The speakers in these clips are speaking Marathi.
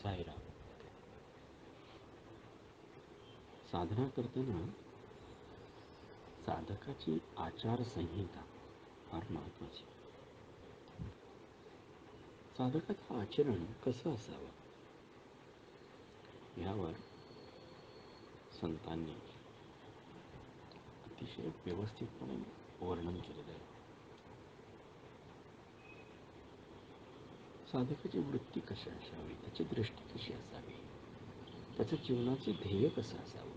साईराम. साधना करताना साधकाची आचारसंहिता फार महत्वाची. साधकाचं आचरण कसं असावं यावर संतांनी अतिशय व्यवस्थितपणे वर्णन केलेलं आहे. साधकाची वृत्ती कशी असावी, त्याची दृष्टी कशी असावी, त्याचं जीवनाचे ध्येय कसं असावं.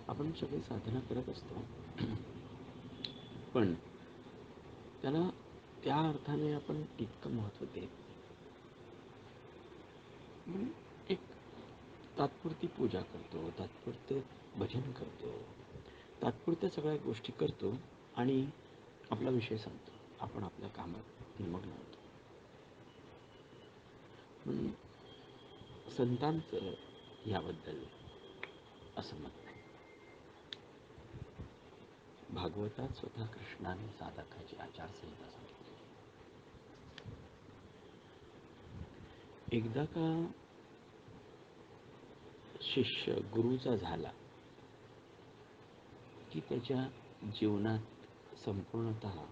आपण सगळे साधना करत असतो, पण त्याला त्या अर्थाने आपण तितकं महत्त्व देत नाही. एक तात्पुरती पूजा करतो, तात्पुरते भजन करतो, तात्पुरत्या सगळ्या गोष्टी करतो आणि आपला विषय संपतो. आपण आपल्या कामात निमग्न होतो. म्हणून संतांचं याबद्दल असं मत नाही. भागवतात स्वतः कृष्णाने साधकाची आचारसंहिता सांगितली. एकदा का शिष्य गुरुचा झाला की त्याच्या जीवनात संपूर्णतः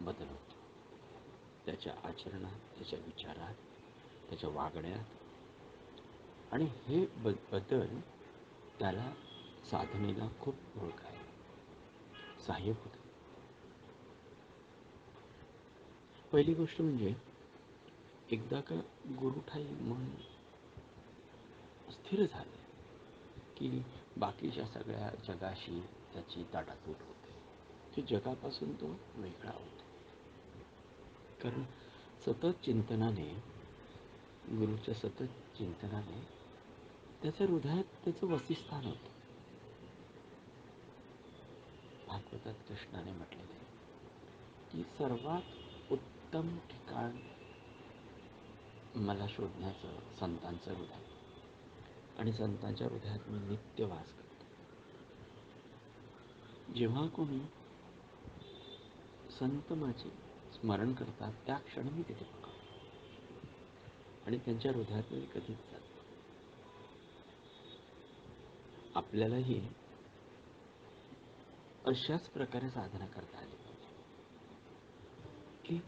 बदल होतो. त्याच्या आचरणात, त्याच्या विचारात, त्याच्या वागण्यात. आणि हे बदल त्याला साधनेला खूप पूरक आहे, सहाय्यक होतं. पहिली गोष्ट म्हणजे एकदा का गुरुठाई मन स्थिर झालं की बाकीच्या सगळ्या जगाशी त्याची ताटातूट होते. की जगापासून तो वेगळा होतो. कारण सतत चिंतनाने, गुरुच्या सतत चिंतनाने त्याच्या हृदयात त्याचं वसिस्थान होतं. भागवतात कृष्णाने म्हटलेले की सर्वात उत्तम ठिकाण मला शोधण्याचं संतांचं हृदय, आणि संतांच्या हृदयात मी नित्य वास करतो. जेव्हा कोणी संत माझे स्मरण करतात त्या क्षणी मी तिथे पकडतो आणि त्यांच्या हृदयात मी कधीच जात नाही. आपल्यालाही अशाच प्रकारे साधना करता आली पाहिजे की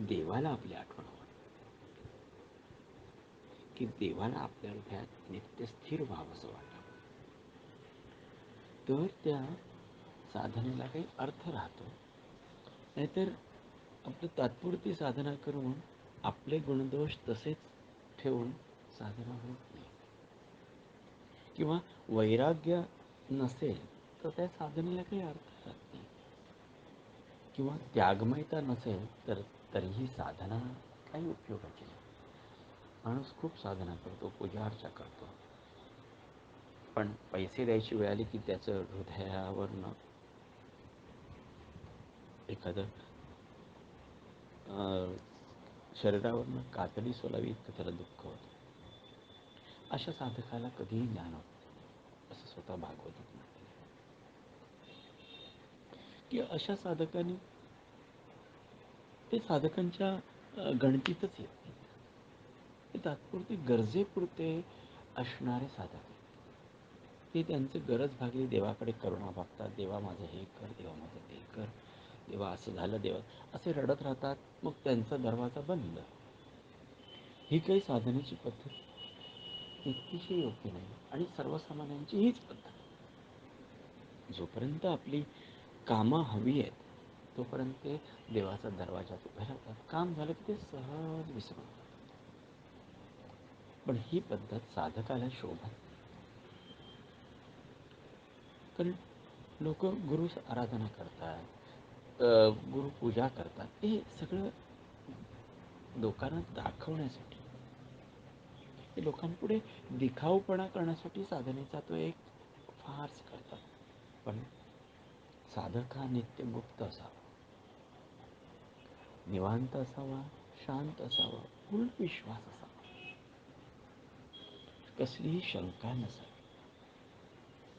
देवाला आपली आठवण व्हावी, की देवाला आपल्या हृदयात नित्य स्थिर व्हावंसं वाटावं. तर त्या साधनेला काही अर्थ राहतो. नाहीतर आपलं तात्पुरती साधना करून आपले गुणदोष तसेच ठेवून साधना होत नाही. किंवा वैराग्य नसेल तर त्या साधनेला काही अर्थ राहत नाही. किंवा त्यागमयता नसेल तर तरीही साधना काही उपयोगाची नाही. माणूस खूप साधना करतो, पूजा अर्चा करतो, पण पैसे द्यायची वेळ आली की त्याचं हृदयावरनं एखादं शरीरावरनं कातडी सोलावी इतकं त्याला दुःख होतं. अशा साधकाला कधीही ज्ञान होत नाही, असं स्वतः भागवतात म्हटलेलं आहे. की अशा साधकाने ते साधकांच्या गणतीतच येत नाही. ते तात्पुरते गरजेपुरते असणारे साधक आहेत. ते त्यांची गरज भागली देवाकडे करुणा भागतात. देवा माझं हे कर, देवा माझं ते कर, देवा असं झालं, देवा असे रडत राहतात. मग त्यांचा दरवाजा बंद. ही काही साधनेची पद्धत तितकीशी योग्य नाही आणि सर्वसामान्यांची हीच पद्धत. जोपर्यंत आपली कामं हवी आहेत तोपर्यंत ते देवाचा दरवाजात उभे राहतात. काम झालं की ते सहज विसरून जातात. पण ही पद्धत साधकाला शोभत नाही. कारण लोक गुरु आराधना करतात, गुरु पूजा करतात, हे सगळं लोकांना दाखवण्यासाठी, हे लोकांपुढे दिखाऊपणा करण्यासाठी साधनेचा तो एक फार्स करतात. पण साधक हा नित्य गुप्त असावा, निवांत असावा, शांत असावा, पूर्ण विश्वास असावा, कसलीही शंका नसावी.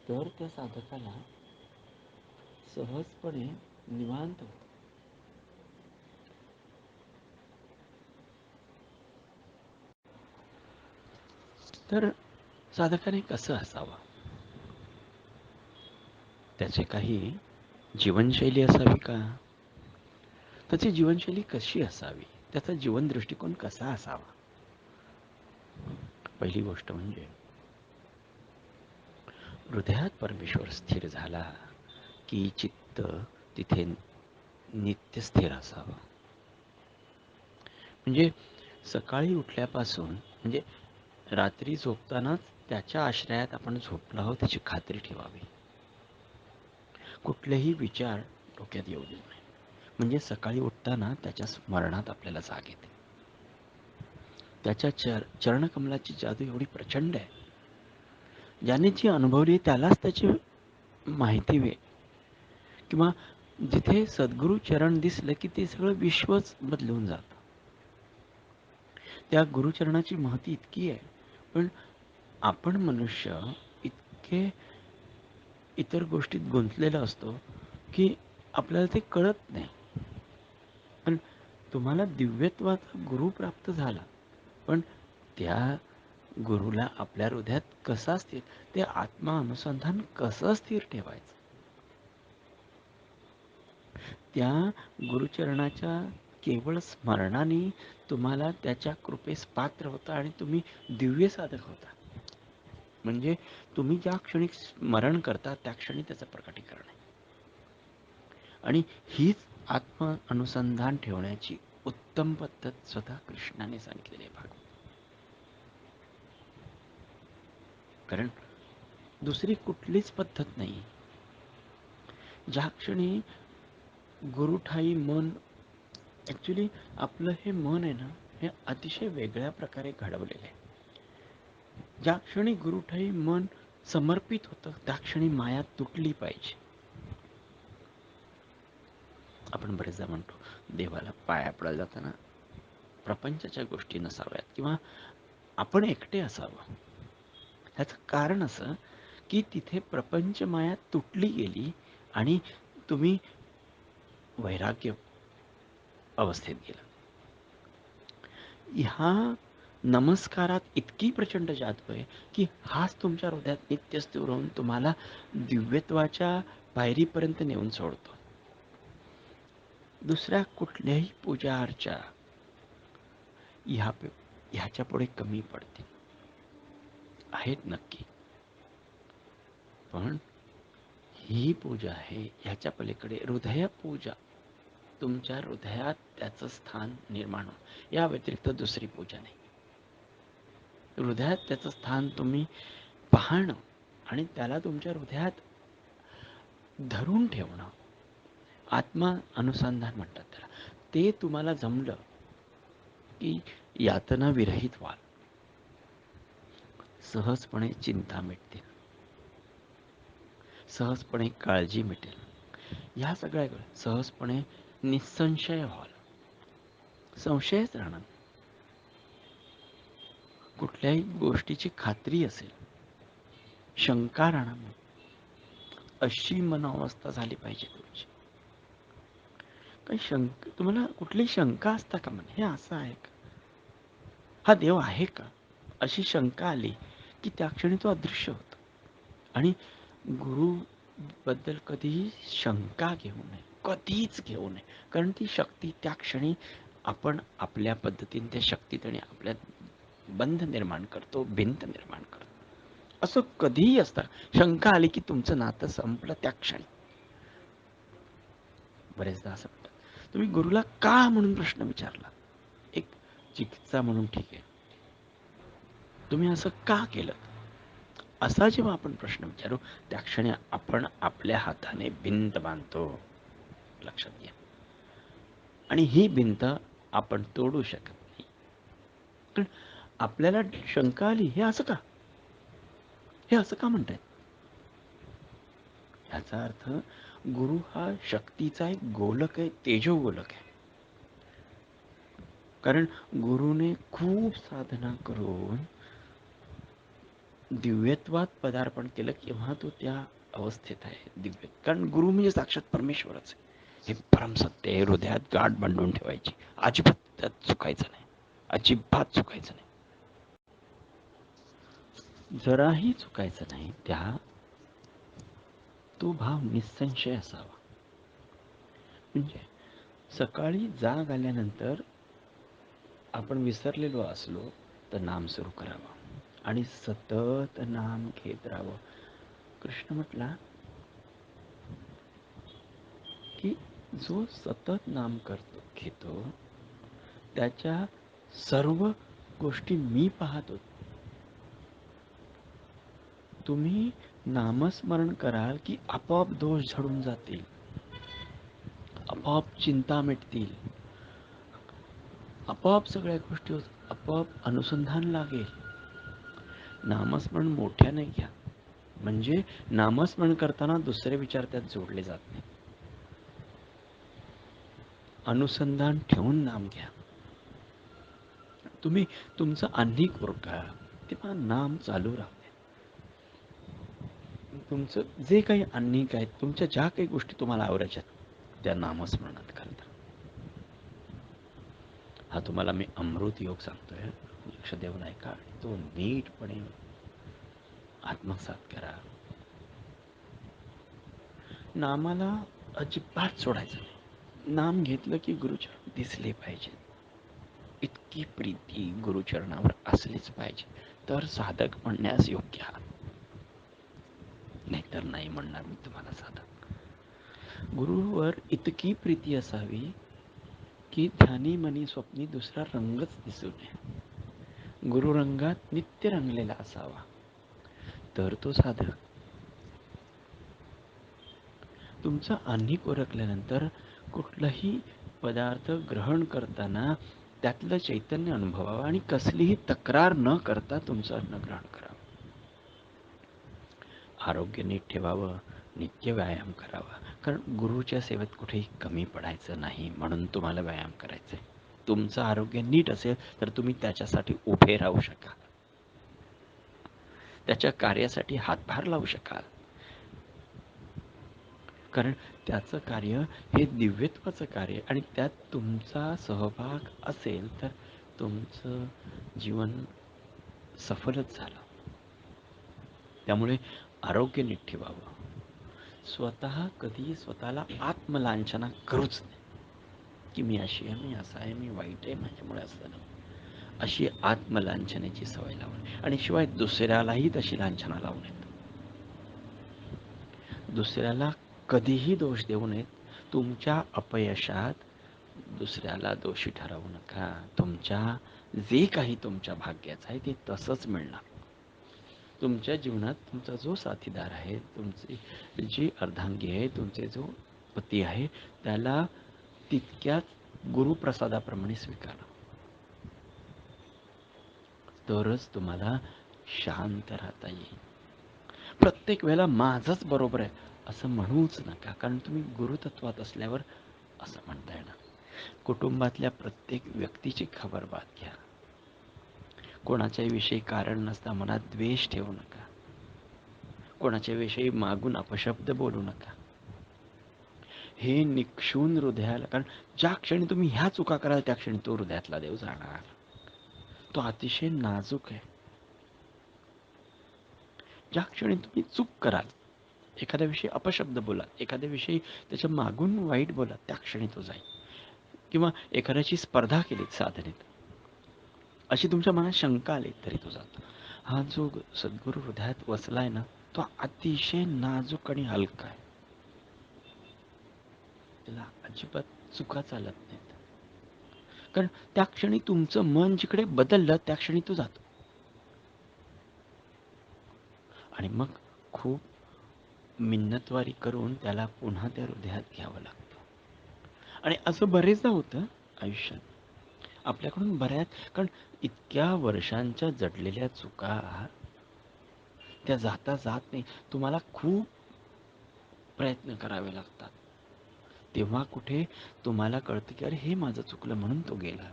तर त्या साधकाला सहजपणे निवांत होतं. तर साधकाने कसं असावं, त्याचे काही जीवनशैली असावी का, त्याची जीवनशैली कशी असावी, त्याचा जीवन दृष्टिकोन कसा असावा. पहिली गोष्ट म्हणजे हृदयात परमेश्वर स्थिर झाला की चित्त तिथे नित्य स्थिर असावं. म्हणजे सकाळी उठल्यापासून म्हणजे रात्री झोपतानाच त्याच्या आश्रयात आपण झोपलो आहोत त्याची खात्री ठेवावी. कुठलेही विचार डोक्यात येऊ देऊ नये. म्हणजे सकाळी उठताना त्याच्या स्मरणात आपल्याला जाग येते. त्याच्या चरणकमलाची जादू एवढी प्रचंड आहे, ज्याने जी अनुभवली त्यालाच त्याची माहिती वे. किंवा जिथे सद्गुरू चरण दिसलं की ते सगळं विश्वच बदलून जातं. त्या गुरुचरणाची महती इतकी आहे, पण आपण मनुष्य इतके इतर गोष्टीत गुंतलेला असतो की आपल्याला ते कळत नाही. पण तुम्हाला दिव्यत्वाचा गुरु प्राप्त झाला, पण त्या गुरुला आपल्या हृदयात कसा स्थिर, ते आत्मा अनुसंधान कसं स्थिर ठेवायचं, त्या गुरुचरणाच्या केवळ स्मरणाने तुम्हाला त्याच्या कृपेस पात्र होता आणि तुम्ही दिव्य साधक होता. म्हणजे तुम्ही ज्या क्षणी स्मरण करता त्या क्षणी त्याचं प्रकटीकरण आहे. आणि हीच आत्म अनुसंधान ठेवण्याची उत्तम पद्धत स्वतः कृष्णाने सांगितलेली आहे भागवत. कारण दुसरी कुठलीच पद्धत नाही. ज्या क्षणी गुरुठाई मन, ॲक्च्युली आपलं हे मन आहे ना, हे अतिशय वेगळ्या प्रकारे घडवलेलं आहे. ज्या क्षणी गुरुठाई मन समर्पित होतं त्या क्षणी माया तुटली पाहिजे. आपण बरेचदा म्हणतो देवाला पाया पडायला जाताना प्रपंचाच्या गोष्टी नसाव्यात किंवा आपण एकटे असावं. ह्याचं कारण असं की तिथे प्रपंच माया तुटली गेली आणि तुम्ही वैराग्य अवस्थेत गेला. ह्या नमस्कारात इतकी प्रचंड जादू आहे की हाच तुमच्या हृदयात नित्य स्थिर होऊन तुम्हाला दिव्यत्वाच्या पायरीपर्यंत नेऊन सोडतो. दुसऱ्या कुठल्याही पूजा अर्चा ह्याच्या पुढे कमी पडते आहेत नक्की, पण ही पूजा आहे ह्याच्या पलीकडे हृदय पूजा. तुमच्या हृदयात त्याचं स्थान निर्माण हो, या व्यतिरिक्त दुसरी पूजा नाही. हृदयात त्याचं स्थान तुम्ही पाहणं आणि त्याला तुमच्या हृदयात धरून ठेवणं, आत्मा अनुसंधान म्हणतात त्याला. ते तुम्हाला जमलं की यातना विरहित व्हाल. सहजपणे चिंता मिटतील, सहजपणे काळजी मिटेल, ह्या सगळ्या सहजपणे निसंशय व्हाल. संशयच राहणार, कुठल्याही गोष्टीची खात्री असेल, शंका राहणार नाही. अशी मनोवस्था झाली पाहिजे तुमची. काही तुम्हाला कुठली शंका असता का म्हणे, हे असं आहे का, हा देव आहे का, अशी शंका आली की त्या क्षणी तो अदृश्य होतो. आणि गुरु बद्दल कधीही शंका घेऊ नये, कधीच घेऊ नये. कारण ती शक्ती त्या क्षणी आपण आपल्या पद्धतीने त्या शक्तीत आणि आपल्यात बंध निर्माण करतो, भिंत निर्माण करतो. असं कधीही असतं. शंका आली की तुमचं नातं संपलं त्या क्षणी. बरेचदा असं म्हणतात तुम्ही गुरुला का म्हणून प्रश्न विचारला, एक चिकित्सा म्हणून ठीक आहे, तुम्ही असं का केलं, असा जेव्हा आपण प्रश्न विचारू त्या क्षणी आपण आपल्या हाताने भिंत बांधतो. लक्षात घ्या. आणि ही भिंत आपण तोडू शकत नाही. पण आपल्याला शंका आली, हे असं का, हे असं का म्हणतायत, ह्याचा अर्थ गुरु हा शक्तीचा एक गोलक आहे, तेजो गोलक आहे. कारण गुरुने खूप साधना करून दिव्यत्वात पदार्पण केलं केव्हा तो त्या अवस्थेत आहे दिव्य. कारण गुरु म्हणजे साक्षात परमेश्वरच आहे. हे परम सत्य आहे, हृदयात गाठ बांधून ठेवायची, अजिबात त्यात चुकायचं नाही, अजिबात चुकायचं नाही. जराही चुकायचं नाही. तो भाव निसंशय असावा. म्हणजे सकाळी जाग आल्यानंतर आपण विसरलेलो असलो तर नाम सुरू करावं आणि सतत नाम घेत राहावं. कृष्ण म्हटला की जो सतत नाम घेतो त्याच्या सर्व गोष्टी मी पाहतो. तुम्ही नामस्मरण कराल की आपोआप दोष झडून जातील, आपोआप चिंता मिटतील, आपोआप सगळ्या गोष्टी आपोआप अनुसंधान लागेल. नामस्मरण मोठ्याने घ्या, म्हणजे नामस्मरण करताना दुसरे विचार त्यात जोडले जात नाही. अनुसंधान ठेवून नाम घ्या. तुम्ही तुमचं आन्निक उरका तेव्हा नाम चालू राहू द्या. तुमचं जे काही आन्निक आहेत, तुमच्या ज्या काही गोष्टी तुम्हाला आवडायच्या त्या नामस्मरणात करता. हा तुम्हाला मी अमृत योग सांगतोय, लक्ष देऊन ऐका. तो नीटपणे आत्मसात करा. नामाला अजिबात सोडायचं नाही. नाम घेतलं की गुरुचरण दिसले पाहिजे. इतकी प्रीती गुरुचरणावर असलीच पाहिजे, तर साधक म्हणण्यास योग्य आहात. नाहीतर नाही म्हणणार मी तुम्हाला साधक. गुरुवर इतकी प्रीती असावी की ध्यानी मनी स्वप्नी दुसरा रंगच दिसू नये. गुरुरंगात नित्य रंगलेला असावा, तर तो साधक. तुमचा आन्निक ओळखल्यानंतर कुठलाही पदार्थ ग्रहण करताना त्यातलं चैतन्य अनुभवावं आणि कसलीही तक्रार न करता तुमचं अन्न ग्रहण करावं. आरोग्य नीट ठेवावं, नित्य व्यायाम करावा. कारण गुरुच्या सेवेत कुठेही कमी पडायचं नाही, म्हणून तुम्हाला व्यायाम करायचा आहे. तुमचं आरोग्य नीट असेल तर तुम्ही त्याच्यासाठी उभे राहू शकाल, त्याच्या कार्यासाठी हातभार लावू शकाल. कारण त्याचं कार्य हे दिव्यत्वाचं कार्य आणि त्यात तुमचा सहभाग असेल तर तुमचं जीवन सफलच झालं. त्यामुळे आरोग्य नीट ठेवावं. स्वतः कधी स्वतःला आत्मलांछना करूच नाही की मी अशी आहे, मी असा आहे, मी वाईट आहे, माझ्यामुळे असं नाही. अशी आत्मलांछनेची सवय लावून आणि शिवाय दुसऱ्यालाही तशी लांछना लावू नयेत. दुसऱ्याला कधीही दोष देऊ नयेत. तुमच्या अपयशात दुसऱ्याला दोषी ठरवू नका. जे काही तुमच्या भाग्याचं आहे ते तसंच मिळणार. तुमच्या जीवनात तुमचा जो साथीदार आहे, तुमची जी अर्धांगी आहे, तुमचे जो पती आहे, त्याला तितक्याच गुरुप्रसादाप्रमाणे स्वीकारा. तरच तुम्हाला शांत राहता येईल. प्रत्येक वेळेला माझंच बरोबर आहे असं म्हणूच नका, कारण तुम्ही गुरुतत्वात असल्यावर असं म्हणता येणार. कुटुंबातल्या प्रत्येक व्यक्तीची खबरबात घ्या. कोणाच्याही विषयी कारण नसता मनात द्वेष ठेवू नका. कोणाच्या विषयी मागून अपशब्द बोलू नका. हे निक्षून हृदयाला, कारण ज्या क्षणी तुम्ही ह्या चुका कराल त्या क्षणी तो हृदयातला देव जाणार. तो अतिशय नाजूक आहे. ज्या क्षणी तुम्ही चूक कराल, एखाद्या विषयी अपशब्द बोलाल, एखाद्या विषयी त्याच्या मागून वाईट बोलाल, त्या क्षणी तो जाईल. किंवा एखाद्याची स्पर्धा केलीत साधनेत, अशी तुमच्या मनात शंका आली तरी तो जातो. हा जो सद्गुरू हृदयात वसलाय ना, तो अतिशय नाजूक आणि हलका आहे. त्याला अजिबात चुका चालत नाहीत. कारण त्या क्षणी तुमचं मन जिकडे बदललं त्या क्षणी तो जातो. आणि मग खूप मिन्नतवारी करून त्याला पुन्हा त्या हृदयात घ्यावं लागतं. आणि असं बरेचदा होतं आयुष्यात आपल्याकडून बऱ्याच, कारण इतक्या वर्षांच्या जडलेल्या चुका त्या जाता जात नाही. तुम्हाला खूप प्रयत्न करावे लागतात. तेव्हा कुठे तुम्हाला कळतं की अरे हे माझं चुकलं म्हणून तो गेला.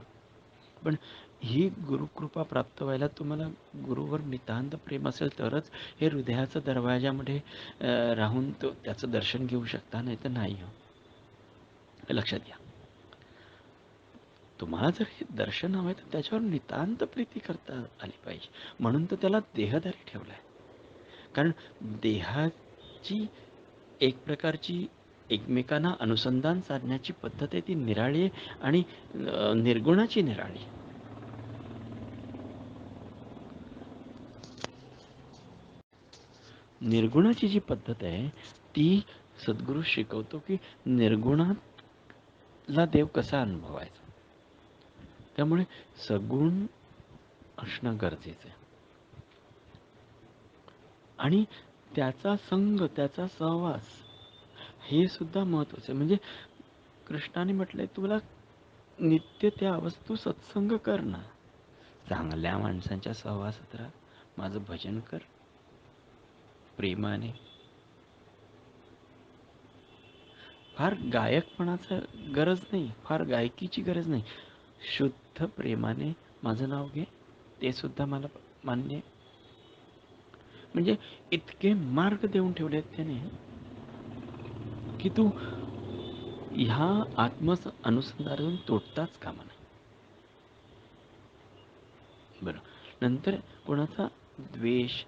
पण ही गुरुकृपा प्राप्त व्हायला तुम्हाला गुरुवर नितांत प्रेम असेल तरच हे हृदयाचं दरवाजामध्ये राहून त्याचं दर्शन घेऊ शकता, नाही तर नाही. हो, लक्षात घ्या. तुम्हाला जर हे दर्शन हवं आहे तर त्याच्यावर नितांत प्रीती करता आली पाहिजे. म्हणून तर त्याला देहधारी ठेवलाय. कारण देहाची एक प्रकारची एकमेकांना अनुसंधान साधण्याची पद्धत आहे, ती निराळी आहे आणि निर्गुणाची निराळी. निर्गुणाची जी पद्धत आहे ती सद्गुरू शिकवतो की निर्गुणाला देव कसा अनुभवायचा. त्यामुळे सगुण असणं गरजेचं आहे आणि त्याचा संग, त्याचा सहवास हे सुद्धा महत्वाचं आहे. म्हणजे कृष्णाने म्हटलंय तुला नित्य त्या वस्तू सत्संग कर ना, चांगल्या माणसांच्या सहवासात राहा, माझं भजन कर प्रेमाने. फार गायकपणाचं गरज नाही, फार गायकीची गरज नाही, शुद्ध प्रेमाने माझं नाव घे, ते सुद्धा मला मान्य आहे. म्हणजे इतके मार्ग देऊन ठेवले आहेत त्याने की तू ह्या आत्मस अनुसंधानातून तोडताच कामा नये. बरं, नंतर कोणाचा द्वेष,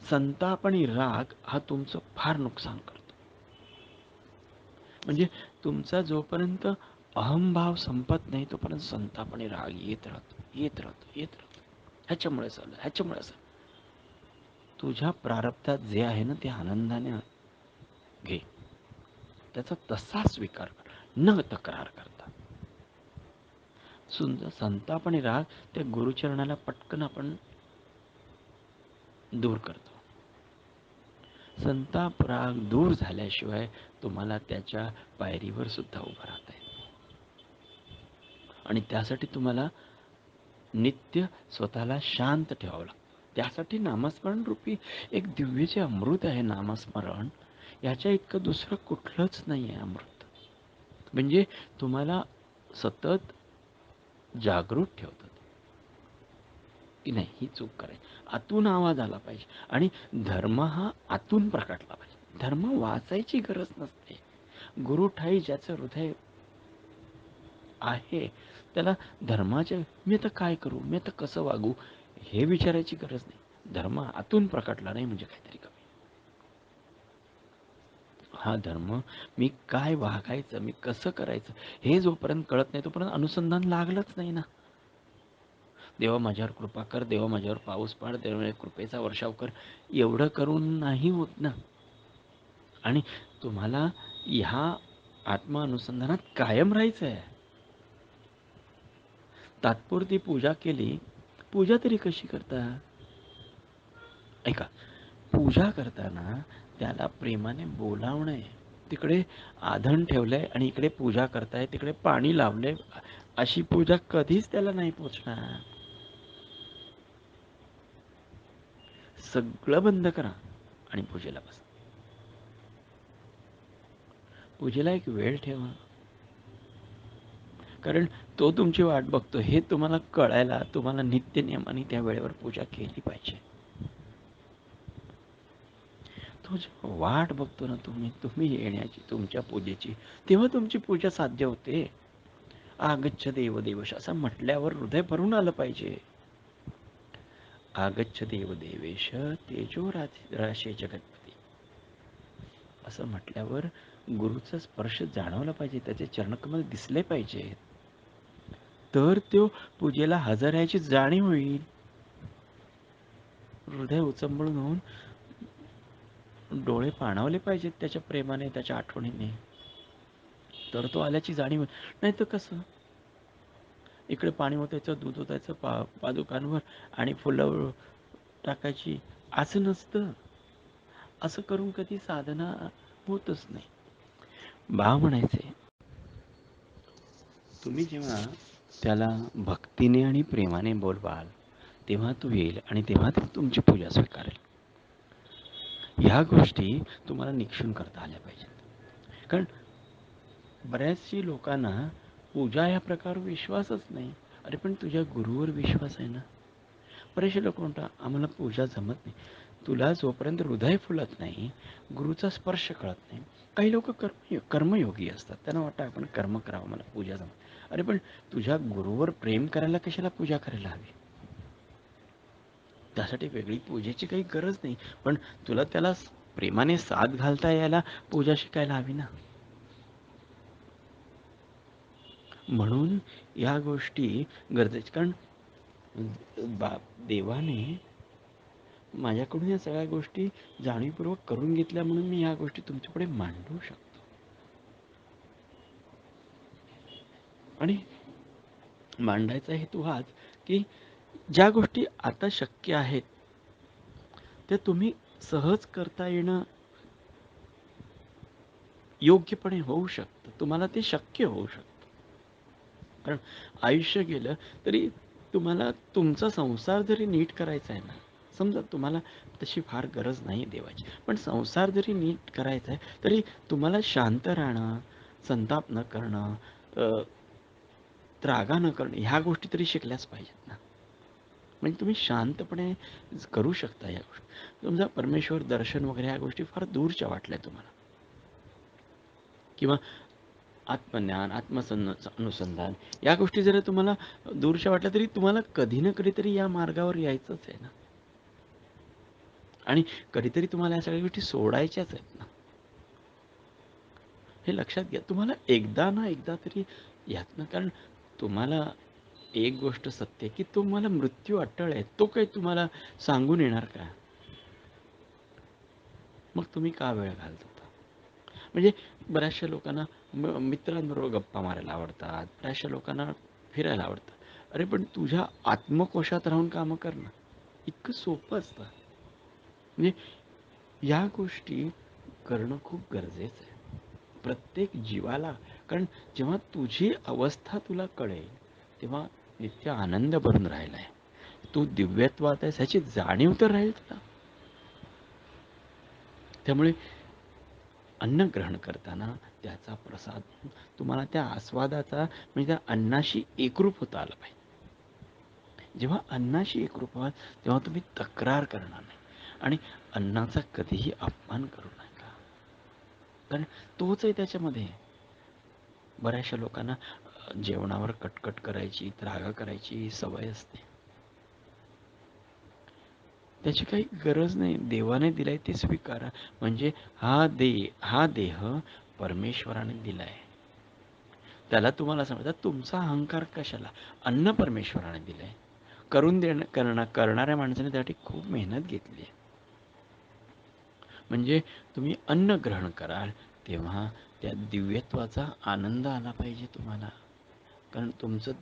संताप आणि राग हा तुमचं फार नुकसान करतो. म्हणजे तुमचा जोपर्यंत अहंभाव संपत नाही तोपर्यंत संताप आणि राग येत राहतो, येत राहतो, येत राहतो. ह्याच्यामुळे झालं, ह्याच्यामुळे झालं. तुझ्या प्रारब्धात जे आहे ना ते आनंदाने घे, त्याचा तसा स्वीकार कर, न तक्रार करता. सुंदर संताप आणि राग त्या गुरुचरणाला पटकन आपण दूर करतो. संताप राग दूर झाल्याशिवाय तुम्हाला त्याच्या पायरीवर सुद्धा उभं राहता येत नाही. आणि त्यासाठी तुम्हाला नित्य स्वतःला शांत ठेवावं लागतं. त्यासाठी नामस्मरण रूपी एक दिव्य जे अमृत आहे नामस्मरण, याच्या इतकं दुसरं कुठलंच नाही आहे अमृत. म्हणजे तुम्हाला सतत जागृत ठेवतात की नाही ही चूक करायची. आतून आवाज आला पाहिजे आणि धर्म हा आतून प्रकटला पाहिजे. धर्म वाचायची गरज नसते. गुरु ठाई ज्याचं हृदय आहे त्याला धर्माच्या मी आता काय करू, मी आता कसं वागू हे विचारायची गरज नाही. धर्म आतून प्रकटला नाही म्हणजे काहीतरी कमी. हा धर्म मी काय वागायचं, मी कसं करायचं हे जोपर्यंत कळत नाही तोपर्यंत अनुसंधान लागलंच नाही ना. देवा माझ्यावर कृपा कर, देवा माझ्यावर पाऊस पाड, देवा कृपेचा वर्षाव कर, एवढं करून नाही होत ना. आणि तुम्हाला ह्या आत्मानुसंधानात कायम राहायचं आहे. तात्पुरती पूजा केली, पूजा तरी कशी करता? ऐका, पूजा करताना त्याला प्रेमाने बोलावणं. तिकडे आधण ठेवलंय आणि इकडे पूजा करताय, तिकडे पाणी लावलंय, अशी पूजा कधीच त्याला नाही पोचणार. सगळं बंद करा आणि पूजेला बसा. पूजेला एक वेळ ठेवा, कारण तो तुमची वाट बघतो हे तुम्हाला कळायला तुम्हाला नित्य नियमाने त्या वेळेवर पूजा केली पाहिजे. तो जेव्हा वाट बघतो ना तुम्ही येण्याची, तुमच्या पूजेची, तेव्हा तुमची पूजा साध्य होते. आगच्छ देव देवश असं म्हटल्यावर हृदय भरून आलं पाहिजे. आगच्छ देव देवेश तेजो राशे जगतपती असं म्हटल्यावर गुरुचा स्पर्श जाणवला पाहिजे, त्याचे चरणकमल दिसले पाहिजे, तर तो पूजेला हजर याची जाणीव होईल. हृदय उचंबळून होऊन डोळे पाणावले पाहिजेत त्याच्या प्रेमाने, त्याच्या आठवणीने, तर तो आल्याची जाणीव. नाही तर कसं इकडे पाणी ओतायचं, दूध ओतायचं पादुकांवर आणि फुलं टाकायची असं नसतं. असं करून कधी साधना होतच नाही. भाव म्हणायचे, तुम्ही जेव्हा त्याला भक्तीने आणि प्रेमाने बोलवाल तेव्हा तो येईल आणि तेव्हा तो तुमची पूजा स्वीकारेल. ह्या गोष्टी तुम्हाला निक्षून करता आल्या पाहिजेत. कारण बऱ्याचशी लोकांना पूजा या प्रकार विश्वासच नाही. अरे पण तुझ्या गुरुवर विश्वास आहे ना. बरेचसे लोक म्हणतात आम्हाला पूजा जमत नाही. तुला जोपर्यंत हृदय फुलत नाही, गुरुचा स्पर्श कळत नाही. काही लोक कर्मयोगी असतात, त्यांना वाटतं आपण कर्म करावं, मला पूजा जमत. अरे पण तुझ्या गुरुवर प्रेम करायला कशाला पूजा करायला हवी? त्यासाठी वेगळी पूजेची काही गरज नाही. पण तुला त्याला प्रेमाने साथ घालता यायला पूजा शिकायला हवी ना. म्हणून या गोष्टी गरजेच्या. कारण देवाने माझ्याकडून या सगळ्या गोष्टी जाणीवपूर्वक करून घेतल्या, म्हणून मी या गोष्टी तुमच्यापुढे मांडू शकतो. आणि मांडायचा हेतू हाच की ज्या गोष्टी आता शक्य आहेत ते तुम्ही सहज करता येणं योग्यपणे होऊ शकतं. तुम्हाला ते शक्य होऊ शकतं. कारण आयुष्य गेलं तरी तुम्हाला तुमचा संसार जरी नीट करायचा आहे ना, समजा तुम्हाला तशी फार गरज नाही देवाची, पण संसार जरी नीट करायचा आहे तरी तुम्हाला शांत राहणं, संताप न करणं, त्रागा न करणं, ह्या गोष्टी तरी शिकल्याच पाहिजेत ना. म्हणजे तुम्ही शांतपणे करू शकता या गोष्टी. समजा परमेश्वर दर्शन वगैरे ह्या गोष्टी फार दूरच्या वाटल्या तुम्हाला, किंवा आत्मज्ञान, अनुसंधान या गोष्टी जरी तुम्हाला दूरच्या वाटल्या तरी तुम्हाला कधी ना कधीतरी या मार्गावर यायचंच आहे ना. आणि कधीतरी तुम्हाला या सगळ्या गोष्टी सोडायच्याच आहेत ना. हे लक्षात घ्या. तुम्हाला एकदा ना एकदा तरी यातनं, कारण तुम्हाला एक गोष्ट सत्य आहे की तुम्हाला मृत्यू अटळ आहे. तो काही तुम्हाला सांगून येणार का? मग तुम्ही का वेळ घालत होता? म्हणजे बऱ्याचशा लोकांना मित्रांबरोबर गप्पा मारायला आवडतात, बऱ्याचशा लोकांना फिरायला आवडतं. अरे पण तुझ्या आत्मकोशात राहून कामं कर ना. इतकं सोपं असतं. म्हणजे या गोष्टी करणं खूप गरजेचं आहे प्रत्येक जीवाला. कारण जेव्हा तुझी अवस्था तुला कळेल तेव्हा नित्य आनंद भरून राहिलाय, तू दिव्यत्वात आहेस ह्याची जाणीव तर राहील तुला. त्यामुळे अन्न ग्रहण करताना त्याचा प्रसाद तुम्हाला त्या आस्वादाचा, म्हणजे त्या अन्नाशी एकरूप होता आला पाहिजे. जेव्हा अन्नाशी एकरूप व्हाल तेव्हा तुम्ही तक्रार करणार नाही आणि अन्नाचा कधीही अपमान करू नका. कारण तोच आहे त्याच्यामध्ये. बऱ्याचशा लोकांना जेवणावर कटकट करायची, त्रागा करायची सवय असते. त्याची काही गरज नाही. देवाने दिलाय ते स्वीकारा. म्हणजे हा देह परमेश्वराने दिलाय. त्याला तुम्हाला समजा तुमचा अहंकार कशाला? अन्न परमेश्वराने दिलंय. करणाऱ्या माणसाने त्यासाठी खूप मेहनत घेतली आहे. म्हणजे तुम्ही अन्न ग्रहण कराल तेव्हा त्या दिव्यत्वाचा आनंद आला पाहिजे तुम्हाला. कारण तुमचं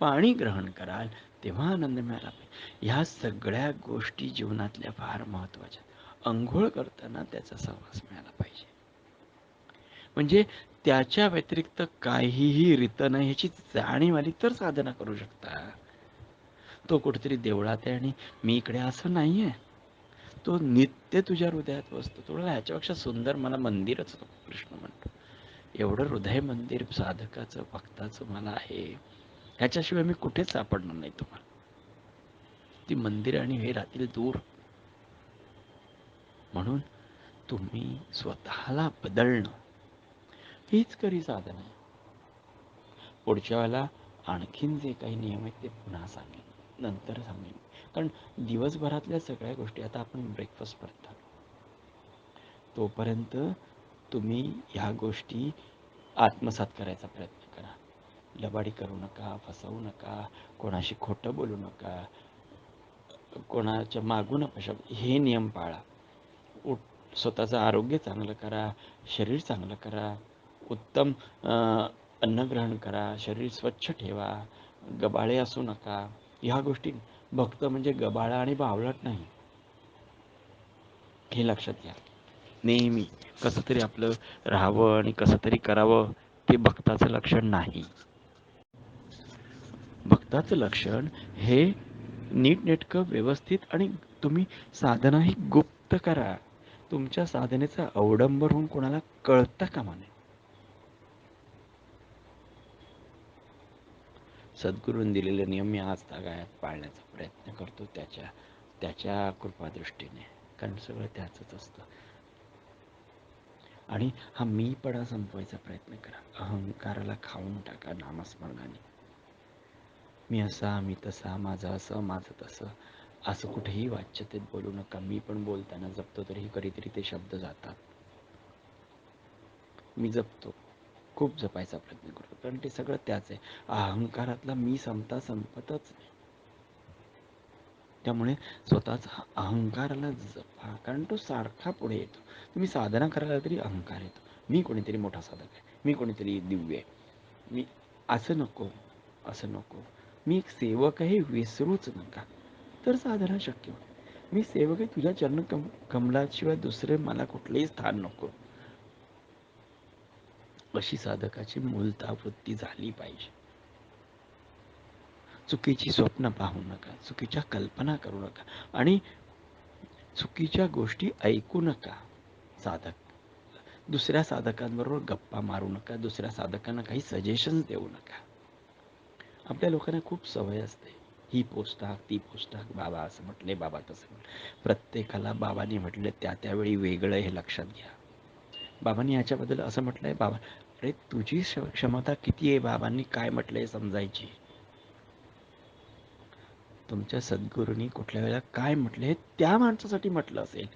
पाणी ग्रहण कराल तेव्हा आनंद मिळाला पाहिजे. ह्या सगळ्या गोष्टी जीवनातल्या फार महत्त्वाच्या. अंघोळ करताना त्याचा सहवास मिळाला पाहिजे. म्हणजे त्याच्या व्यतिरिक्त काहीही रीत नाही ह्याची जाणीव आली तर साधना करू शकता. तो कुठेतरी देवळात आहे आणि मी इकडे, असं नाहीये. तो नित्य तुझ्या हृदयात बसतो. थोडं ह्याच्यापेक्षा सुंदर मला मंदिरच नको. कृष्ण म्हणतो एवढं हृदय मंदिर साधकाचं भक्ताचं मला आहे, ह्याच्याशिवाय मी कुठेच सापडणार नाही तुम्हाला. ती मंदिर आणि हे राहतील दूर. म्हणून तुम्ही स्वतःला बदलणं हीच खरी साधना आहे. पुढच्या वेळेला आणखीन जे काही नियम आहेत ते पुन्हा सांगेन, नंतर सांगेन. कारण दिवसभरातल्या सगळ्या गोष्टी, आता आपण ब्रेकफास्ट करतो तोपर्यंत तुम्ही ह्या गोष्टी आत्मसात करायचा प्रयत्न करा. लबाडी करू नका, फसवू नका, कोणाशी खोटं बोलू नका, कोणाच्या मागू नका, हे नियम पाळा. स्वतःचं आरोग्य चांगलं करा, शरीर चांगलं करा, उत्तम अन्नग्रहण करा, शरीर स्वच्छ ठेवा, गबाळे असू नका. ह्या गोष्टी, भक्त म्हणजे गबाळा आणि बावळट नाही, हे लक्षात घ्या. नेहमी कसं तरी आपलं राहावं आणि कसं तरी करावं, ते भक्ताचं लक्षण नाही. भक्ताचं लक्षण हे नीटनेटकं, व्यवस्थित, आणि तुम्ही साधनाही गुप्त करा. तुमच्या साधनेचा अवडंबर होऊन कोणाला कळता कामा नये. सद्गुरूंनी दिलेले नियम मी आज तागायत पाळण्याचा प्रयत्न करतो, त्याच्या त्याच्या कृपादृष्टीने. कारण सगळं त्याचंच असतं. आणि हा मीपणा संपवायचा प्रयत्न करा. अहंकाराला खाऊन टाका नामस्मरणाने. मी असा, मी तसा, माझं असं, माझं तसं, असं कुठेही वाच्यतेत बोलू नका. मी पण बोलताना जपतो, तरीही कधीतरी ते शब्द जातात. मी जपतो, खूप जपायचा प्रयत्न करतो, कारण ते सगळं त्याच आहे. अहंकारातला मी संपतच नाही. त्यामुळे स्वतःचा अहंकाराला जपा, कारण तो सारखा पुढे येतो. तुम्ही साधना करायला तरी अहंकार येतो. मी कोणीतरी मोठा साधक आहे, मी कोणीतरी दिव्य आहे, मी असं नको, असं नको. मी एक सेवक आहे, विसरूच नका. तर साधना शक्य होईल. मी सेवक आहे, तुझ्या चरण कमलाशिवाय दुसरे मला कुठलेही स्थान नको. अशी साधकाची मूलतावृत्ती झाली पाहिजे. चुकीची स्वप्न पाहू नका, चुकीच्या कल्पना करू नका आणि चुकीच्या गोष्टी ऐकू नका. साधक दुसऱ्या साधकांबरोबर गप्पा मारू नका, दुसऱ्या साधकांना काही सजेशन देऊ नका. आपल्या लोकांना खूप सवय असते, ही पोस्ट टाक, ती पोस्ट टाक, बाबा असं म्हटले, बाबा तसं म्हटले. प्रत्येकाला बाबांनी म्हटले त्यावेळी वेगळं हे लक्षात घ्या. बाबांनी ह्याच्याबद्दल असं म्हटलंय, बाबा अरे तुझी क्षमता किती आहे बाबांनी काय म्हटलंय समजायची. तुमच्या सद्गुरूंनी कुठल्या वेळेला काय म्हटले त्या माणसासाठी म्हटलं असेल,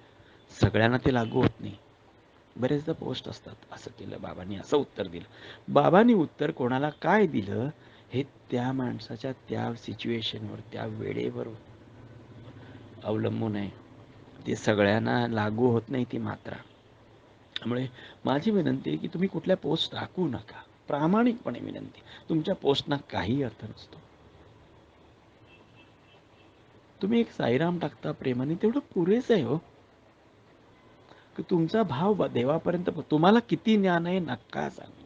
सगळ्यांना ते लागू होत नाही. बरेचदा पोस्ट असतात, असं केलं बाबांनी, असं उत्तर दिलं. बाबांनी उत्तर कोणाला काय दिलं हे त्या माणसाच्या त्या सिच्युएशनवर, त्या वेळेवर अवलंबून आहे. ते सगळ्यांना लागू होत नाही ती मात्रा. त्यामुळे माझी विनंती आहे की तुम्ही कुठल्या पोस्ट टाकू नका. प्रामाणिकपणे विनंती. तुमच्या पोस्टना काही अर्थ नसतो. तुम्ही एक साईराम टाकता प्रेमाने, तेवढं पुरेसं आहे हो. की तुमचा भाव देवापर्यंत, तुम्हाला किती ज्ञान आहे नका सांगू.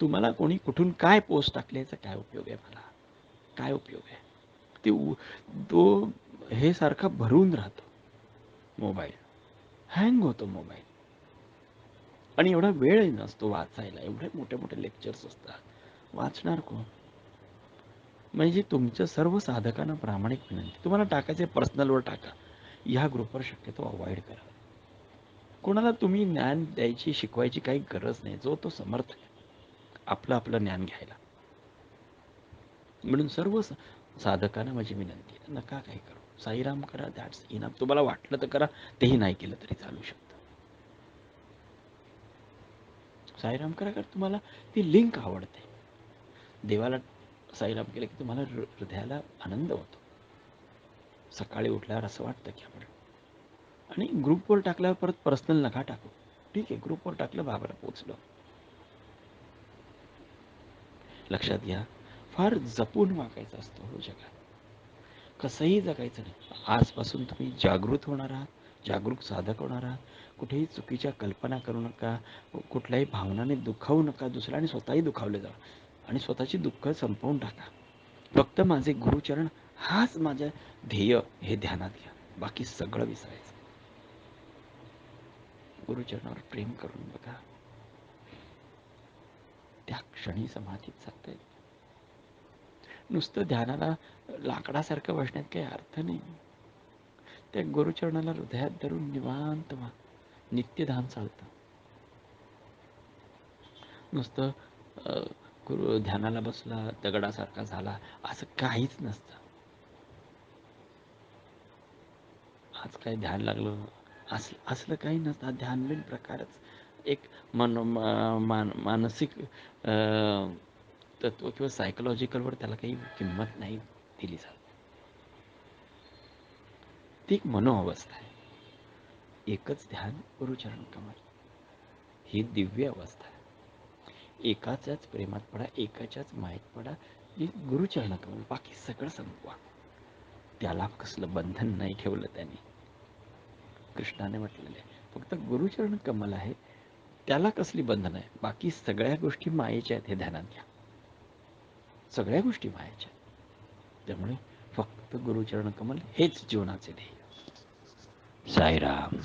तुम्हाला कोणी कुठून काय पोस्ट टाकल्याचा काय उपयोग आहे? मला काय उपयोग आहे? ते तो हे सारखा भरून राहतो मोबाईल, हँग होतो मोबाईल, आणि एवढा वेळ नसतो वाचायला. एवढे मोठे मोठे लेक्चर्स असतात, वाचणार कोण? म्हणजे तुमच्या सर्व साधकांना प्रामाणिक विनंती, तुम्हाला टाकायचे पर्सनलवर टाका, ह्या ग्रुपवर शक्यतो अवॉइड करा. कोणाला तुम्ही ज्ञान द्यायची, शिकवायची काही गरज नाही. जो तो समर्थ आहे आपलं आपलं ज्ञान घ्यायला. म्हणून सर्व साधकांना माझी विनंती आहे, नका काही करू. साईराम करा, दॅट्स इनफ. तुम्हाला वाटलं तर करा, तेही नाही केलं तरी चालू शकतं. साईराम करा, कारण तुम्हाला ती लिंक आवडते. देवाला साईराम केलं की तुम्हाला हृदयाला आनंद होतो. सकाळी उठल्यावर असं वाटतं की आपण, आणि ग्रुपवर टाकल्यावर परत पर्सनल नका टाकू. ठीक आहे, ग्रुपवर टाकलं, बाबाला पोचलं. लक्षात घ्या, फार जपून वागायचं असतं हो जगात. कसंही जगायचं नाही. आजपासून तुम्ही जागृत होणार आहात, जागरूक साधक होणार आहात. कुठेही चुकीच्या कल्पना करू नका, कुठल्याही भावनाने दुखावू नका दुसऱ्या, आणि स्वतःही दुखावले जा, आणि स्वतःची दुःख संपवून टाका. फक्त माझे गुरुचरण हाच माझं ध्येय हे ध्यानात घ्या. बाकी सगळं विसरायचं. गुरुचरणावर प्रेम करून बघा, त्या क्षणी समाधीत जाते. नुसतं ध्यानाला लाकडासारखं बसण्यात काही अर्थ नाही. त्या गुरुचरणाला हृदयात धरून निवांत व्हा, नित्यधाम चालतं. नुसतं गुरु ध्यानाला बसला, दगडासारखा झाला, असं काहीच नसतं. आज काय ध्यान लागलं असलं काही नसतं. ध्यान बिन प्रकारच एक मानसिक तत्व किंवा सायकोलॉजिकलवर त्याला काही किंमत नाही दिली जात. ती एक मनोअवस्था आहे. एकच ध्यान, गुरुचरण कमल, ही दिव्य अवस्था आहे. एकाच्याच प्रेमात पडा, एकाच्याच मायेत पडा, ही गुरुचरण कमल. बाकी सगळं संपवा. त्याला कसलं बंधन नाही ठेवलं त्याने. कृष्णाने म्हटलेलं आहे, फक्त गुरुचरण कमल आहे, त्याला कसली बंधन आहे. बाकी सगळ्या गोष्टी मायेच्या आहेत, हे ध्यानात घ्या. सगळ्या गोष्टी मायेच्या. त्यामुळे फक्त गुरुचरण कमल हेच जीवनाचे ध्येय. साईराम.